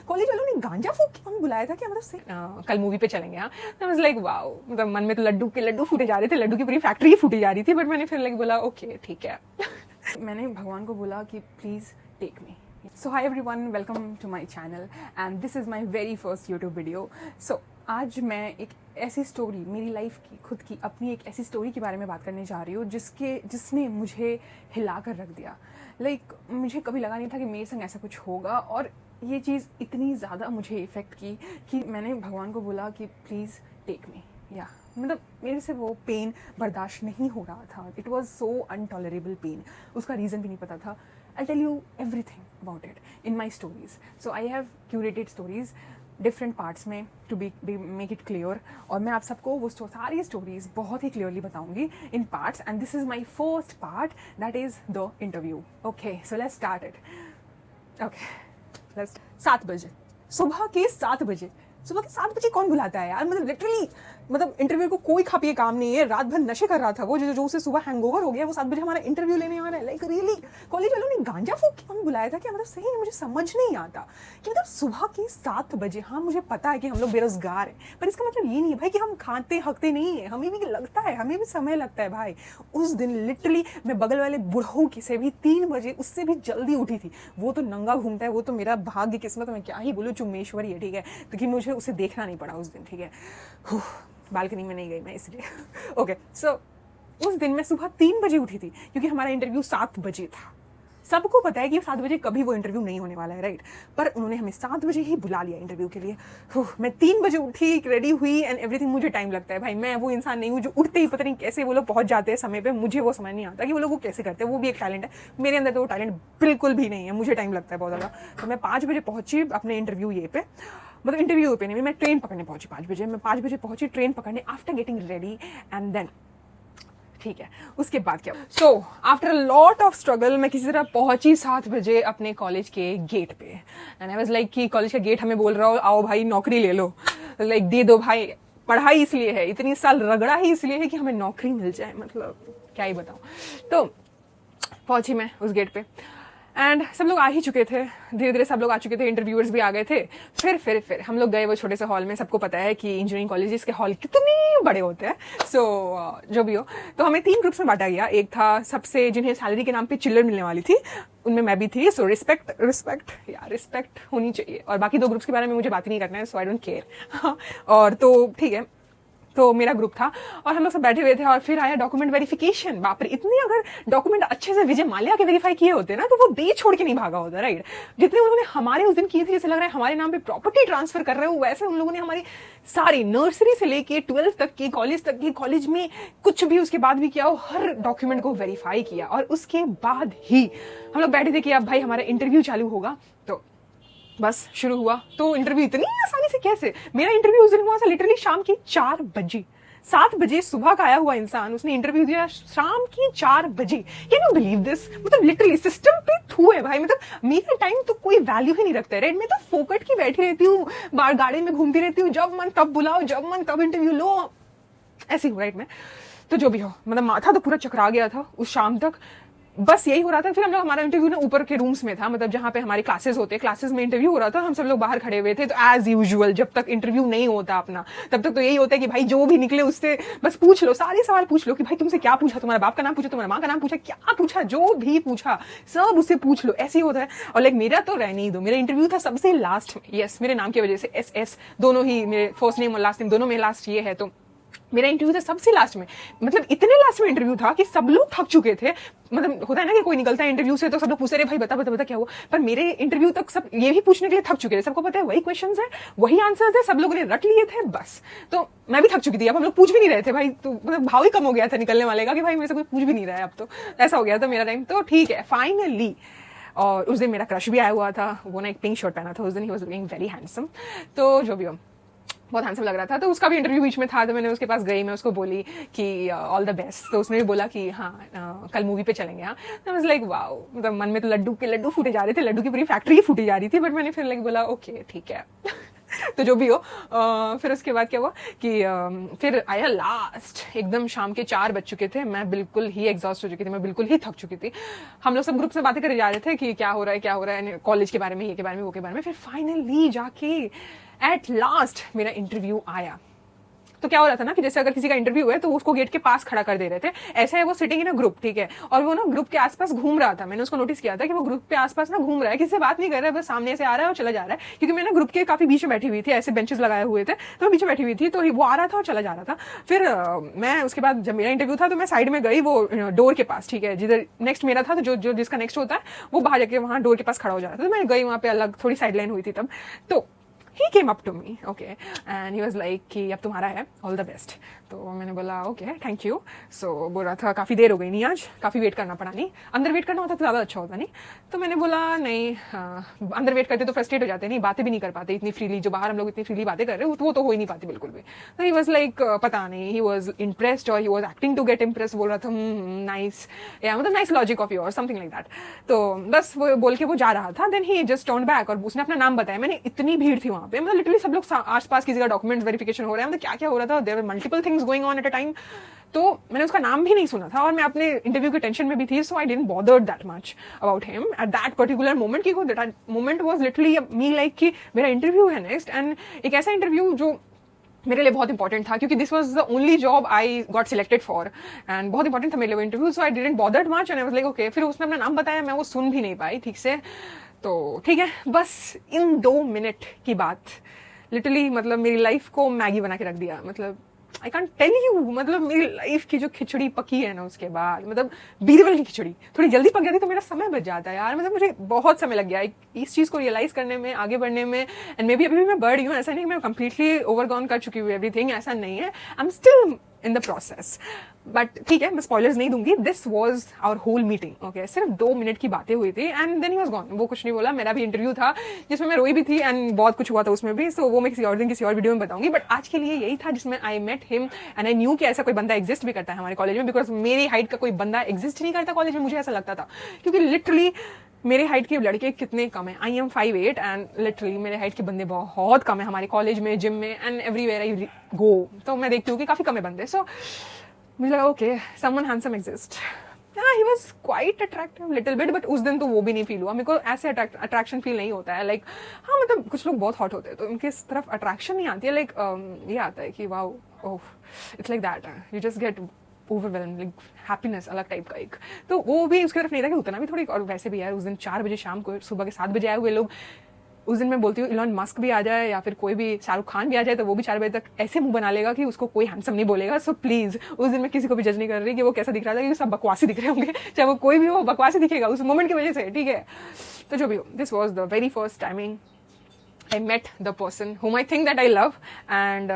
College वालों ने गांजा फूक के हमें बुलाया था कि मतलब से कल मूवी पे चलेंगे। हाँ, आई वाज लाइक वाओ, मतलब मन में तो लड्डू फूटे जा रहे थे, लड्डू की पूरी फैक्ट्री फूटी जा रही थी, बट मैंने फिर लाइक बोला ओके ठीक है। मैंने भगवान को बोला कि please take me. So hi everyone, welcome to my channel and this is my very first YouTube video. So आज मैं एक ऐसी स्टोरी, मेरी लाइफ की, खुद की अपनी एक ऐसी स्टोरी के बारे में बात करने जा रही हूँ जिसने मुझे हिला कर रख दिया। मुझे कभी लगा नहीं था कि मेरे संग ऐसा कुछ होगा और ये चीज़ इतनी ज़्यादा मुझे इफ़ेक्ट की कि मैंने भगवान को बोला कि प्लीज़ टेक मी। या मतलब मेरे से वो पेन बर्दाश्त नहीं हो रहा था। It was so untolerable pain. उसका रीज़न भी नहीं पता था। I'll tell you everything about it in my stories. So I have curated stories different parts में to make it clear, और मैं आप सबको वो सारी stories बहुत ही clearly बताऊंगी in parts, and this is my first part, that is the interview. Okay, so let's start it. Okay, let's 7 बजे, सुबह के 7 बजे। सुबह के 7 बजे कौन बुलाता है यार? मतलब लिटरली, मतलब इंटरव्यू को कोई खा पिए काम नहीं है। रात भर नशे कर रहा था वो, जो उसे सुबह हैंगओवर हो गया, वो 7 बजे हमारा इंटरव्यू लेने आ रहा है। लाइक रियली कॉलेज वालों ने गांजा फूक के हमें बुलाया था कि मतलब सही है, मुझे समझ नहीं आता कि मतलब सुबह के 7 बजे। हाँ, मुझे पता है कि हम लोग बेरोजगार हैं, पर इसका मतलब ये नहीं है भाई कि हम खाते हकते नहीं है। हमें भी लगता है, हमें भी समय लगता है भाई। उस दिन लिटरली मैं बगल वाले बुढ़ऊ की से भी 3 बजे उससे भी जल्दी उठी थी। वो तो नंगा घूमता है, वो तो मेरा भाग्य किस्मत, मैं क्या ही बोलूँ, चुम्मेश्वरी है, ठीक है, क्योंकि मुझे उसे देखना नहीं पड़ा उस दिन, ठीक है। बालकनी में नहीं गई मैं इसलिए। ओके, सो उस दिन मैं सुबह 3 बजे उठी थी क्योंकि हमारा इंटरव्यू 7 बजे था। सबको पता है कि 7 बजे कभी वो इंटरव्यू नहीं होने वाला है, राइट? पर उन्होंने हमें 7 बजे ही बुला लिया इंटरव्यू के लिए। मैं 3 बजे उठी, रेडी हुई एंड एवरीथिंग। मुझे टाइम लगता है भाई, मैं वो इंसान नहीं हूँ जो उठते ही पता नहीं कैसे वो लोग पहुंच जाते हैं समय पे। मुझे वो समझ नहीं आता कि वो लोग वो कैसे करते हैं। वो भी एक टैलेंट है, मेरे अंदर तो वो टैलेंट बिल्कुल भी नहीं है। मुझे टाइम लगता है बहुत ज़्यादा। तो मैं 5 बजे पहुंची अपने इंटरव्यू पे, मतलब इंटरव्यू पे नहीं, मैं ट्रेन पकड़ने पहुंची 5 बजे। मैं 5 बजे पहुंची ट्रेन पकड़ने, after getting ready and then, ठीक है, उसके बाद क्या? So after a lot of struggle मैं किसी तरह पहुंची 7 बजे अपने कॉलेज के गेट पे। एंड आई वाज लाइक कि कॉलेज का गेट हमें बोल रहा हो आओ भाई नौकरी ले लो, लाइक दे दो भाई। पढ़ाई इसलिए है, इतनी साल रगड़ा ही इसलिए है कि हमें नौकरी मिल जाए, मतलब क्या ही बताऊं। तो पहुंची मैं उस गेट पे एंड सब लोग आ ही चुके थे, धीरे धीरे सब लोग आ चुके थे, इंटरव्यूअर्स भी आ गए थे। फिर हम लोग गए वो छोटे से हॉल में। सबको पता है कि इंजीनियरिंग कॉलेजेस के हॉल कितने बड़े होते हैं। सो जो भी हो, तो हमें 3 ग्रुप्स में बांटा गया। एक था सबसे जिन्हें सैलरी के नाम पे चिल्लर मिलने वाली थी, उनमें मैं भी थी। सो रिस्पेक्ट होनी चाहिए। और बाकी 2 ग्रुप्स के बारे में मुझे बात ही नहीं करना है, सो आई डोंट केयर। और तो ठीक है, तो मेरा ग्रुप था और हम लोग सब बैठे हुए थे। और फिर आया डॉक्यूमेंट वेरिफिकेशन। बाप रे, इतने अगर डॉक्यूमेंट अच्छे से विजय माल्या के वेरीफाई किए होते ना, तो वो दे छोड़ के नहीं भागा होता, राइट? जितने उन्होंने हमारे उस दिन किए थे, जैसे लग रहा है हमारे नाम पे प्रॉपर्टी ट्रांसफर कर रहे हो, वैसे उन लोगों ने हमारी सारी नर्सरी से लेके 12th तक की, कॉलेज तक की, कॉलेज में कुछ भी उसके बाद भी किया हो, हर डॉक्यूमेंट को वेरीफाई किया। और उसके बाद ही हम लोग बैठे थे कि अब भाई हमारा इंटरव्यू चालू होगा। तो बस शुरू हुआ। तो इंटरव्यू इतनी आसानी से कैसे? मेरा इंटरव्यू उस दिन हुआ था लिटरली शाम की 4 बजे। 7 बजे सुबह का आया हुआ इंसान, उसने इंटरव्यू दिया शाम की 4 बजे। Can you believe this? मतलब लिटरली सिस्टम पे थू है भाई। मतलब मेरा टाइम तो कोई वैल्यू ही नहीं रखता है, राइट? मैं तो फोकट की बैठी रहती हूँ, बाहर गाड़ी में घूमती रहती हूँ, जब मन तब बुलाओ, जब मन तब इंटरव्यू लो, ऐसी हूँ, राइट? मैं तो जो भी हो, मतलब माथा तो पूरा चकरा गया था उस शाम तक। बस यही हो रहा था। फिर हम लोग, हमारा इंटरव्यू ना ऊपर के रूम्स में था, मतलब जहाँ पे हमारी क्लासेस होते हैं, क्लासेस में इंटरव्यू हो रहा था। हम सब लोग बाहर खड़े हुए थे। तो एज यूजुअल जब तक इंटरव्यू नहीं होता अपना, तब तक तो यही होता है कि भाई जो भी निकले उससे बस पूछ लो, सारे सवाल पूछ लो कि भाई तुमसे क्या पूछा, तुम्हारे बाप का नाम पूछा, तुम्हारी माँ का नाम पूछा, क्या पूछा, जो भी पूछा सब उससे पूछ लो, ऐसे ही होता है। और लाइक मेरा तो रहने ही दो, मेरा इंटरव्यू था सबसे लास्ट में। यस, मेरे नाम की वजह से SS दोनों ही, मेरे फर्स्ट नेम और लास्ट नेम दोनों में लास्ट ये है, तो मेरा इंटरव्यू था सबसे लास्ट में। मतलब इतने लास्ट में इंटरव्यू था कि सब लोग थक चुके थे। मतलब होता है ना कि कोई निकलता है इंटरव्यू से तो सब लोग पूछते रहे भाई बता क्या हुआ। पर मेरे इंटरव्यू तक सब ये भी पूछने के लिए थक चुके थे। सबको पता है वही क्वेश्चंस है, वही आंसर्स है, सब लोगों ने रट लिए थे बस। तो मैं भी थक चुकी थी। अब हम लोग पूछ भी नहीं रहे थे भाई, तो मतलब भाव ही कम हो गया था निकलने वाले का कि भाई मेरे से कोई पूछ भी नहीं रहा है। अब तो ऐसा हो गया था मेरा टाइम। तो ठीक है, फाइनली। और उस दिन मेरा क्रश भी आया हुआ था। वो ना एक पिंक शर्ट पहना था उस दिन, he was looking very handsome. तो जो भी हो, बहुत हैंडसम लग रहा था। तो उसका भी इंटरव्यू बीच में था, तो मैंने उसके पास गई, मैं उसको बोली कि ऑल द बेस्ट। तो उसने भी बोला कि हाँ कल मूवी पे चलेंगे। हाँ, आई वाज लाइक वाओ, मतलब मन में तो लड्डू फूटे जा रहे थे, लड्डू की पूरी फैक्ट्री फूटी जा रही थी, बट मैंने फिर लाइक बोला ओके ठीक है। तो जो भी हो, फिर उसके बाद क्या हुआ कि फिर आया लास्ट, एकदम शाम के 4 बज चुके थे, मैं बिल्कुल ही एग्जॉस्ट हो चुकी थी, मैं बिल्कुल ही थक चुकी थी। हम लोग सब ग्रुप से बातें करे जा रहे थे कि क्या हो रहा है कॉलेज के बारे में, ये के बारे में, वो के बारे में। फिर फाइनली जाके एट लास्ट मेरा इंटरव्यू आया। तो क्या हो रहा था ना कि जैसे अगर किसी का इंटरव्यू है तो उसको गेट के पास खड़ा कर दे रहे थे, ऐसा है वो सिटिंग इन अ ग्रुप, ठीक है, और वो ना ग्रुप के आसपास घूम रहा था। मैंने उसको नोटिस किया था कि वो ग्रुप के आसपास ना घूम रहा है, किसी से बात नहीं कर रहा है, बस सामने से आ रहा है और चला जा रहा है। क्योंकि मैं ना ग्रुप के काफी बीच में बैठी हुई थी, ऐसे बेंचेस लगाए हुए थे, तो मैं बीच में बैठी हुई थी, तो वो आ रहा था और चला जा रहा था। फिर मैं उसके बाद जब मेरा इंटरव्यू था तो मैं साइड में गई वो डोर के पास, ठीक है, जिधर नेक्स्ट मेरा था, तो जो जिसका नेक्स्ट होता है वो बाहर जाके वहां डोर के पास खड़ा हो जा रहा था। तो मैं गई वहां पे, अलग थोड़ी साइड लाइन हुई थी तब। तो he came up to me, okay, and he was like कि अब तुम्हारा है, all the best। तो मैंने बोला ओके थैंक यू। सो बोल रहा था काफ़ी देर हो गई नहीं, आज काफ़ी वेट करना पड़ा, नहीं अंदर वेट करना होता तो ज़्यादा अच्छा होता। नहीं तो मैंने बोला नहीं, अंदर वेट करते तो फ्रस्ट्रेट हो जाते, नहीं बातें भी नहीं कर पाते इतनी फ्रीली, जो बाहर हम लोग इतनी फ्रीली बातें कर रहे हैं वो तो हो ही नहीं पाती बिल्कुल भी। तो ही वॉज लाइक पता नहीं, ही वॉज इम्प्रेस्ड और he was acting to get impress. बोल रहा था नाइस, या मतलब nice logic of your, something like that. तो बस वो बोल के वो जा रहा था, then he just turn back और उसने अपना नाम बताया। मैंने, इतनी भीड़ थी वहाँ पे, मतलब लिटरली सब लोग आसपास किसी का डॉक्यूमेंट्स वेरिफिकेशन हो रहा है, मतलब क्या क्या हो रहा था, there were multiple things going on at a time. तो मैंने उसका नाम भी नहीं सुना था और मैं अपने इंटरव्यू के टेंशन में भी थी, so I didn't bother that much about him at that particular moment. कि that moment was literally me like कि मेरा इंटरव्यू है नेक्स्ट, एंड एक ऐसा इंटरव्यू जो मेरे लिए बहुत इंपॉर्टेंट था, क्योंकि this was the only job I got selected for, and बहुत इंपॉर्टेंट था मेरे लिए वो interview. So I didn't bother much and I was like okay. फिर उसने अपना नाम बताया, मैं वो सुन भी नहीं पाई ठीक से। तो ठीक है, बस इन 2 मिनट की बात लिटरली मतलब मेरी लाइफ को मैगी बना के रख दिया। मतलब आई कांट टेल यू, मतलब मेरी लाइफ की जो खिचड़ी पकी है ना उसके बाद, मतलब बीरबल की खिचड़ी थोड़ी जल्दी पक जाती तो मेरा समय बच जाता है यार। मतलब मुझे बहुत समय लग गया इस चीज को रियलाइज करने में, आगे बढ़ने में। एंड मे बी अभी भी मैं बढ़ रही हूँ, ऐसा नहीं मैं कंप्लीटली ओवरगॉन कर चुकी हूँ एवरीथिंग, ऐसा नहीं है, I am still in the process. But ठीक है, मैं स्पॉयलर्स नहीं दूंगी। This was our whole meeting, okay, सिर्फ 2 मिनट की बातें हुई थी and then he was gone. वो कुछ नहीं बोला। मेरा भी इंटरव्यू था जिसमें मैं रोई भी थी एंड बहुत कुछ हुआ था उसमें भी, सो वो मैं किसी और दिन किसी और वीडियो में बताऊंगी। बट आज के लिए यही था जिसमें I met him and I knew कि ऐसा कोई बंदा एग्जिस्ट भी करता है हमारे कॉलेज में, बिकॉज मेरी हाइट का कोई बंदा एग्जिस्ट नहीं करता कॉलेज में, मुझे ऐसा लगता था। क्योंकि लिटरली मेरे हाइट के लड़के कितने कम है, आई एम 5'8" एंड लिटरली मेरे हाइट के बंदे बहुत कम है हमारे कॉलेज में, जिम में एंड एवरीवेयर आई गो। तो मैं देखती हूँ कि काफी कम है बंदे। सो मुझे लगा okay someone handsome exist. He was quite attractive little bit, but उस दिन तो वो भी नहीं फील हुआ मेरे को। ऐसे अट्रैक्शन फील नहीं होता है, लाइक हाँ मतलब कुछ लोग बहुत हॉट होते हैं तो उनकी इस तरफ अट्रैक्शन नहीं आती है, लाइक ये आता है कि wow oh it's like that, you just get overwhelm, like happiness अलग टाइप का एक। तो वो भी उसकी तरफ नहीं था कि उतना भी थोड़ी। और वैसे भी यार उस दिन 4 बजे शाम को, सुबह के 7 बजे आए हुए लोग, उस दिन मैं बोलती हूँ इलॉन मस्क भी आ जाए या फिर कोई भी शाहरुख खान भी आ जाए तो वो भी 4 बजे तक ऐसे मुंह बना लेगा कि उसको कोई हैंडसम नहीं बोलेगा। सो प्लीज, उस दिन मैं किसी को भी जज नहीं कर रही कि वो कैसा दिख रहा था, क्योंकि सब बकवासी दिख रहे होंगे, चाहे वो कोई भी हो बकवासी दिखेगा उस मोमेंट की वजह से, ठीक है। तो जो भी हो, this was the very first timing I met the person whom I think that I love, and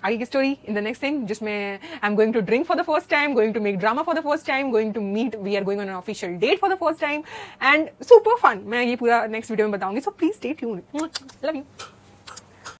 आगे की story in the next thing, जिसमें I am going to drink for the first time, going to make drama for the first time, going to meet, we are going on an official date for the first time and super fun. मैं ये पूरा next video में बताऊंगी, so please stay tuned. Love you.